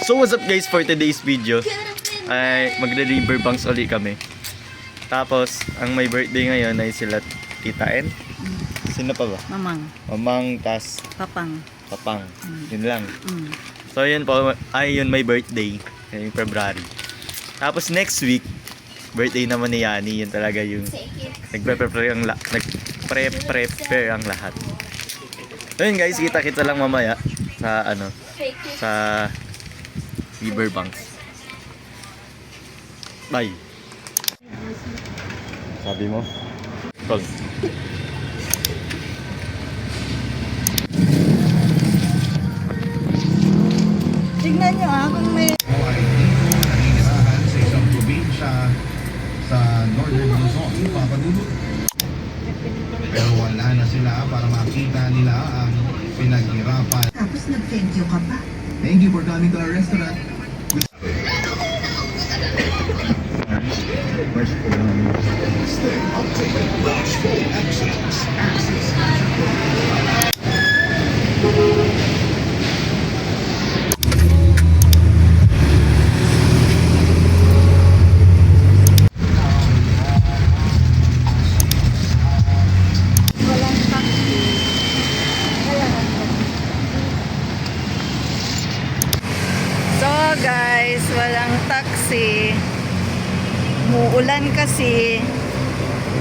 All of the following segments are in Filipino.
So what's up guys, for today's video ay magre-river banks ulit kami. Tapos ang may birthday ngayon ay sila Tita N. Sino pa ba? Mamang tas Papang. Yun lang. So yun po, ay yun may birthday ngayong February. Tapos next week birthday naman ni Yani. Yun talaga yung nagpre-prepare ang lahat. So yun guys, kita-kita lang mamaya sa sa river banks. Bye. Sabi mo? Call. Tignan nyo kung may... Naninirahan sa isang probinsya sa Northern Luzon, Papadulog. Pero wala na sila para makita nila ang pinaghirapan. Tapos nag-thank you ka pa. Thank you for coming to our restaurant. Stay updated. Bashful Access. Guys, walang taxi. Muulan kasi.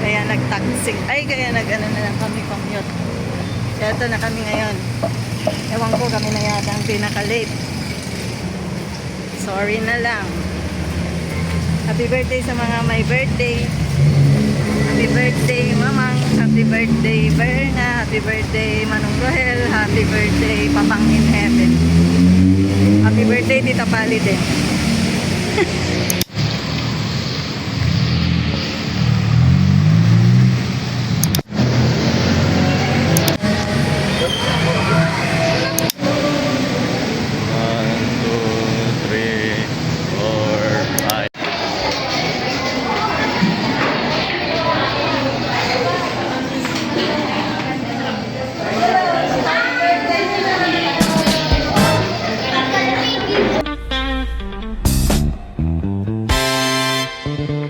Kaya nag-taxi. Kaya nag-ano na lang kami commute. Kaya ito na kami ngayon. Ewan ko, kami na yata ang pinaka-late. Sorry na lang. Happy birthday sa mga may birthday. Happy birthday Mamang. Happy birthday Berna. Happy birthday Manong Rohel. Happy birthday Papang in Heaven. Happy birthday Tita Pali din.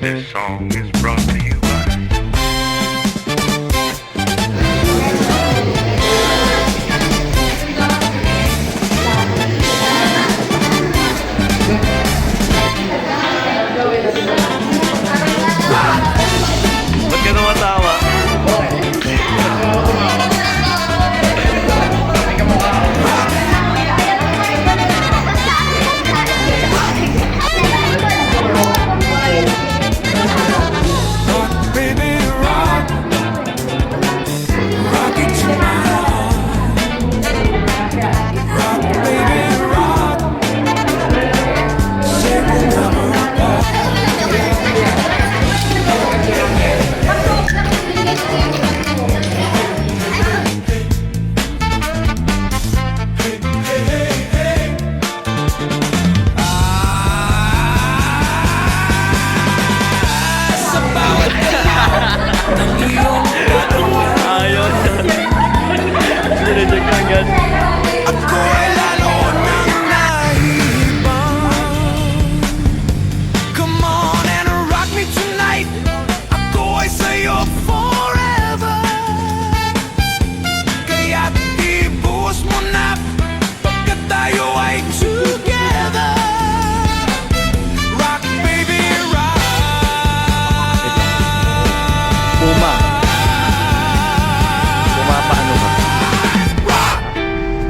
This song is brought to you by Ba't ka tumatawa? Ayun. Sinadya ka agad. Ako ay lalo nang nahihibang. Come on and rock me tonight. Ako ay sa'yo forever. Kaya't ibuhos mo na pagkat tayo ay together. Rock baby rock. Paano ka?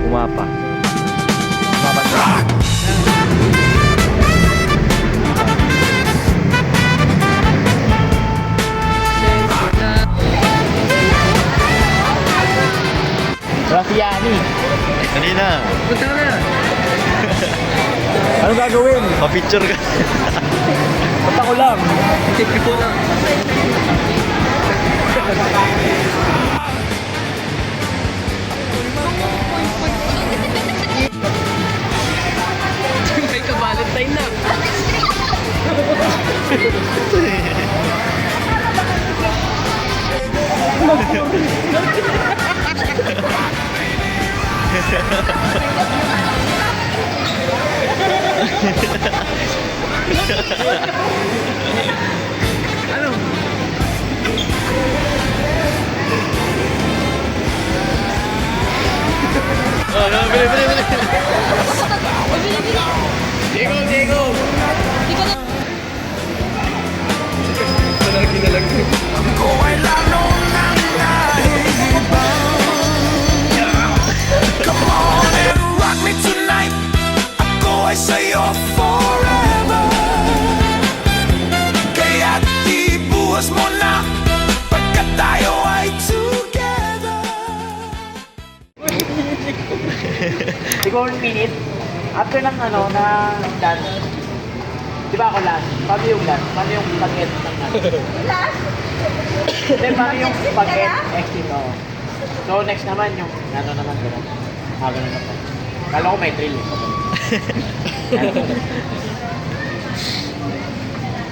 Umapa. Yani. Kanina. Punta na. Ano gagawin? Pa-picture ka. Punta ko lang. Take ko lang. Oh, no, bili. Ako ay lalo nang nahihibang. Come on and rock me tonight. Ako ay sa'yo forever. Kaya't ibuhos mo na pagkat tayo ay together. Siguro 1 minute. After ng dance. Di ba ako last? Paano yung last? Paano yung pag-end ng last? Then paano yung pag-end? Exit, oo. So next naman yung naman gano'n. Ganun na po. Kala ko may thrill eh.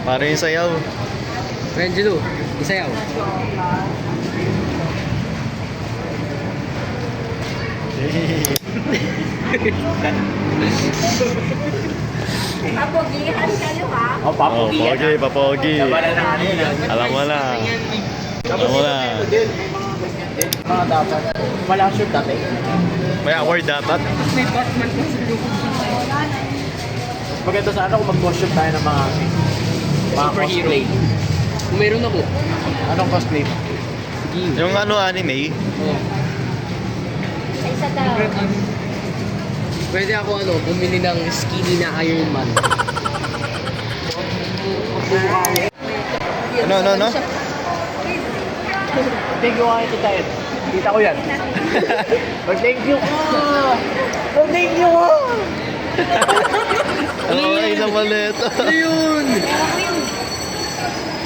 Para yung sayaw. Angelo, isayaw. Papogihan kayo ha? Oh, Oh, papogi yan. pogi, papogi. Labanan na ano yun. Alam mo na. Alam mo na. Mga dapat. Wala shoot dati. May award dapat. Maganda sana kung mag-costume tayo ng mga Superhero. cosplay. Kung meron ako. Anong cosplay? Yung anime. Oh. Isa daw. Pwede ako bumili ng skinny na Iron Man. Ano? Thank you nga ito tayo. Kita ko yan. Mag-thank you ka! Mag-thank you ka! Ay, naman ito. Ano yun?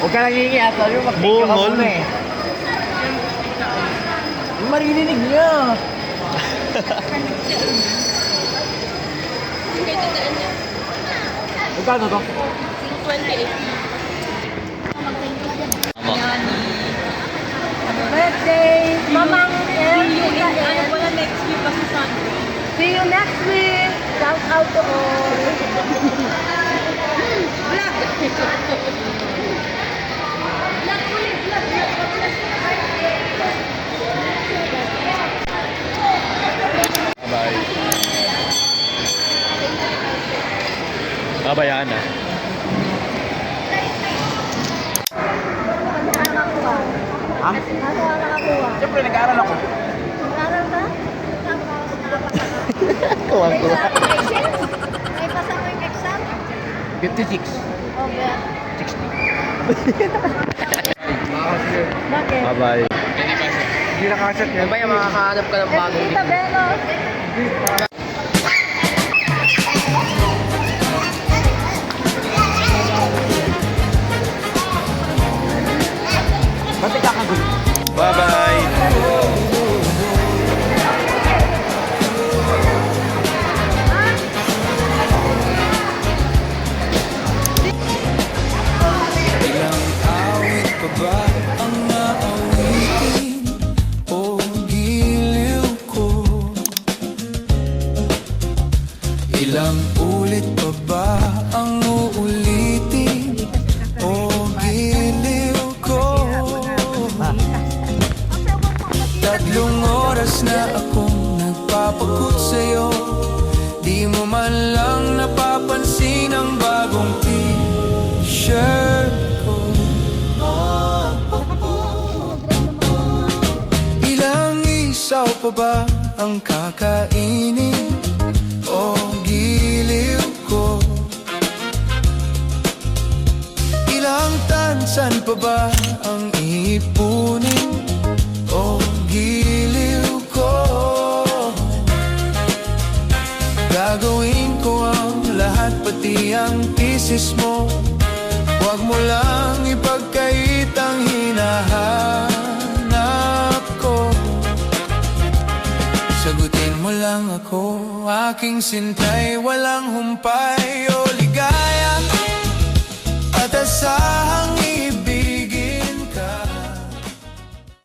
Huwag ka nang hihingi at sabi mo mag-thank you ka Bungol. muna eh. Maririnig niya. Magkano to? Birthday! Mamang See you next week! Shout out to all! Vlog! Vlog ulit! Bye. Babayaan na. Ha? Ano ka nakakuha? Siyempre, nag-aaral ako. Nag-aral ka? Nakapasa ka? Kuwang-kuwa. May pasa mo yung exam? 56. Okay. 60. Bakit? Bye-bye. Hindi nakasat yan. Mamaya makakahanap ka ng bagong Tita Belos! Ba't ikakagulo? Bye-bye. Ilang awit pa ba ang naawitin o giliw ko? Ilang ulit pa ba ang uulitin o giliw ko? 3 oras na akong nagpapagut sa'yo, di mo man lang napapansin ang bagong t-shirt ko. Ilang isaw pa ba ang kakainin o giliw ko? Ilang tansan pa ba ang iipunin o giliw ko? Gagawin ko ang lahat pati ang thesis mo. Huwag mo lang ipagkait ang hinahanap ko. Sagutin mo lang ako, aking sintay, walang humpay o ligaya at asahang